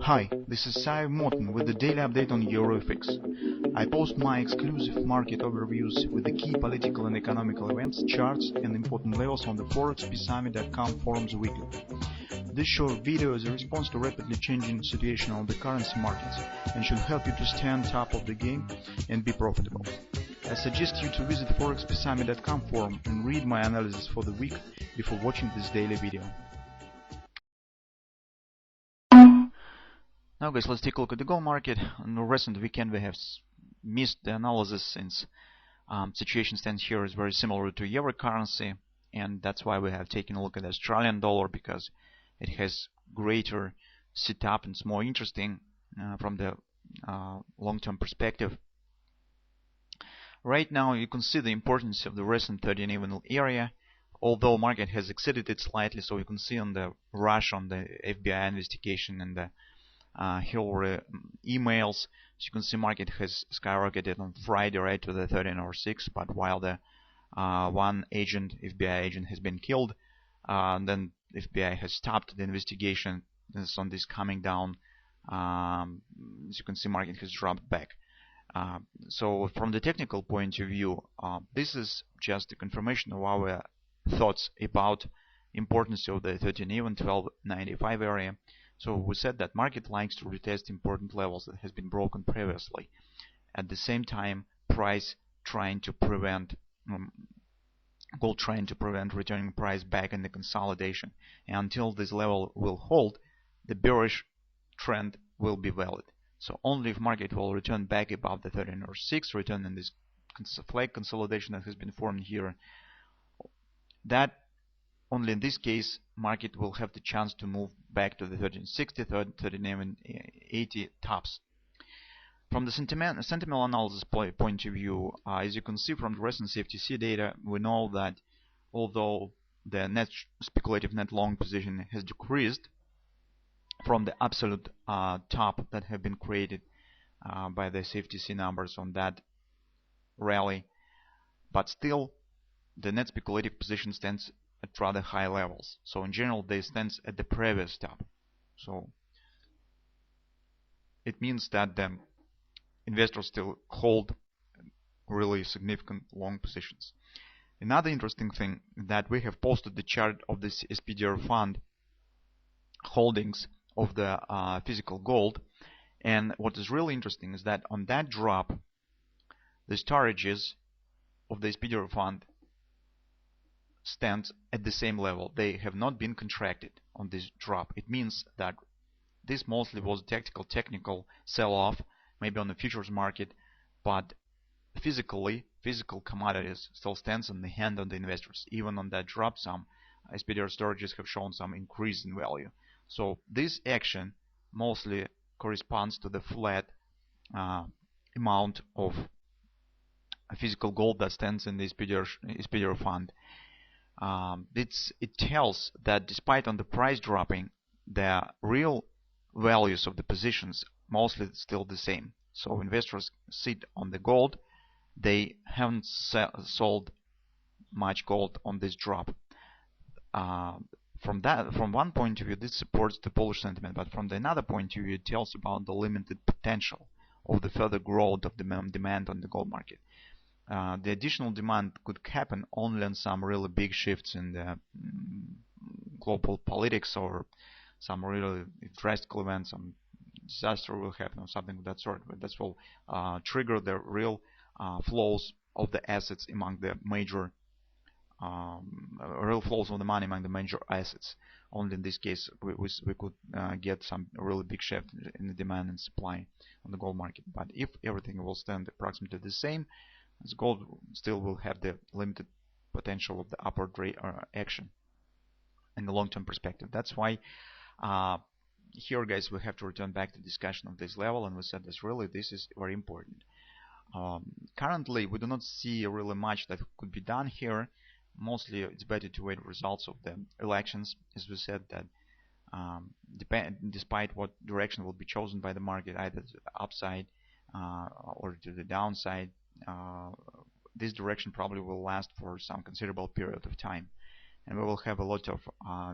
Hi, this is Sai Morton with the daily update on EuroFX. I post my exclusive market overviews with the key political and economical events, charts, and important levels on the forexpsummit.com forums weekly. This short video is a response to rapidly changing situation on the currency markets and should help you to stay on top of the game and be profitable. I suggest you to visit forexpsummit.com forum and read my analysis for the week before watching this daily video. Now guys, let's take a look at the gold market. On the recent weekend we have missed the analysis since situation stands here is very similar to euro currency, and that's why we have taken a look at the Australian dollar, because it has greater setup and it's more interesting from the long-term perspective. Right now you can see the importance of the recent 13 even area, although market has exceeded it slightly. So you can see on the rush on the FBI investigation and the Hillary emails. As you can see, market has skyrocketed on Friday right to the 1306, but while the one agent, FBI agent, has been killed, then FBI has stopped the investigation. This on this coming down. As you can see, market has dropped back. So from the technical point of view, this is just a confirmation of our thoughts about importance of the 13 even 1295 area. So we said that market likes to retest important levels that has been broken previously. At the same time, price trying to prevent gold trying to prevent returning price back in the consolidation. And until this level will hold, the bearish trend will be valid. So only if market will return back above the 1306, return in this flag consolidation that has been formed here, that only in this case market will have the chance to move back to the 1360, 1380 tops. From the sentimental analysis point of view, as you can see from the recent CFTC data, we know that although the net speculative net long position has decreased from the absolute top that have been created by the CFTC numbers on that rally, but still the net speculative position stands at rather high levels. So in general they stand at the previous top. So it means that the investors still hold really significant long positions. Another interesting thing that we have posted the chart of this SPDR fund holdings of the physical gold, and what is really interesting is that on that drop the storages of the SPDR fund stands at the same level. They have not been contracted on this drop. It means that this mostly was a technical sell-off, maybe on the futures market, but physical commodities still stands in the hand of the investors. Even on that drop, some SPDR storages have shown some increase in value. So this action mostly corresponds to the flat amount of physical gold that stands in the SPDR fund. It tells that despite on the price dropping, the real values of the positions mostly still the same. So investors sit on the gold. They haven't sold much gold on this drop. From one point of view, this supports the bullish sentiment, but from another point of view, it tells about the limited potential of the further growth of the demand on the gold market. The additional demand could happen only on some really big shifts in the global politics, or some really drastic event, some disaster will happen or something of that sort. But that will trigger the real flows of the assets among the major real flows of the money among the major assets. Only in this case we could get some really big shift in the demand and supply on the gold market. But if everything will stand approximately the same, gold still will have the limited potential of the upward action in the long-term perspective. That's why here, guys, we have to return back to discussion of this level, and we said this is very important. Currently, we do not see really much that could be done here. Mostly, it's better to wait results of the elections, as we said that despite what direction will be chosen by the market, either to the upside or to the downside, this direction probably will last for some considerable period of time, and we will have a lot of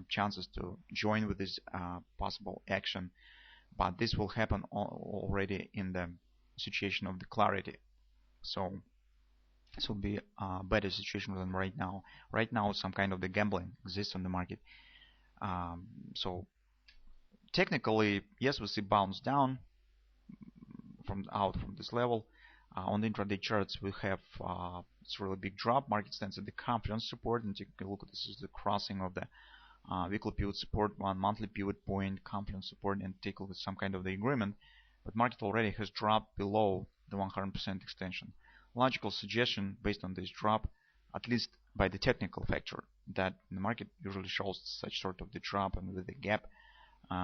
chances to join with this possible action but this will happen already in the situation of the clarity. So this will be a better situation than right now. Right now, some kind of the gambling exists on the market. So technically, yes, we see bounce down from this level. On the intraday charts, we have it's really big drop. Market stands at the confidence support, and take a look at this is the crossing of the weekly pivot support, one monthly pivot point, confidence support, and take a look at some kind of the agreement. But market already has dropped below the 100% extension. Logical suggestion based on this drop, at least by the technical factor, that the market usually shows such sort of the drop and with the gap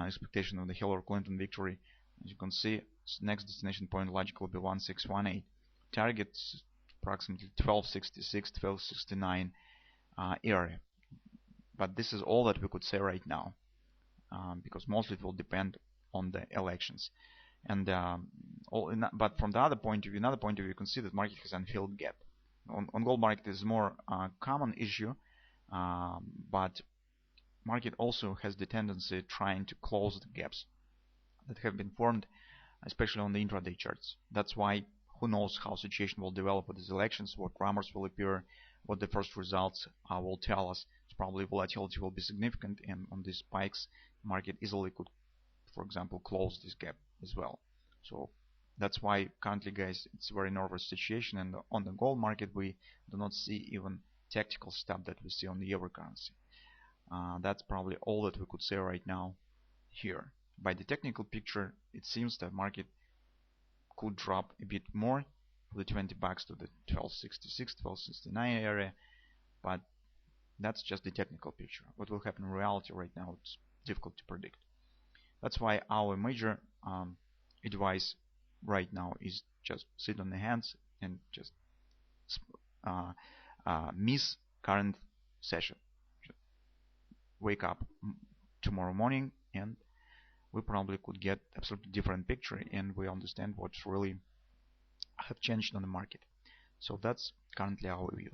expectation of the Hillary Clinton victory. As you can see, next destination point logical will be 1618. Targets approximately 1266, 1269 area. But this is all that we could say right now, because mostly it will depend on the elections. And but from the other point of view, another point of view, you can see that market has unfilled gap. On gold market is more common issue, but market also has the tendency trying to close the gaps that have been formed, especially on the intraday charts. That's why who knows how situation will develop with these elections, what rumors will appear, what the first results will tell us. It's probably volatility will be significant, and on these spikes, market easily could, for example, close this gap as well. So that's why currently, guys, it's a very nervous situation, and on the gold market, we do not see even tactical stuff that we see on the euro currency. That's probably all that we could say right now here. By the technical picture, it seems that market could drop a bit more for the 20 bucks to the 1266, 1269 area, but that's just the technical picture. What will happen in reality right now, it's difficult to predict. That's why our major advice right now is just sit on the hands and just miss current session. Wake up tomorrow morning and we probably could get absolutely different picture, and we understand what's really have changed on the market. So that's currently our view.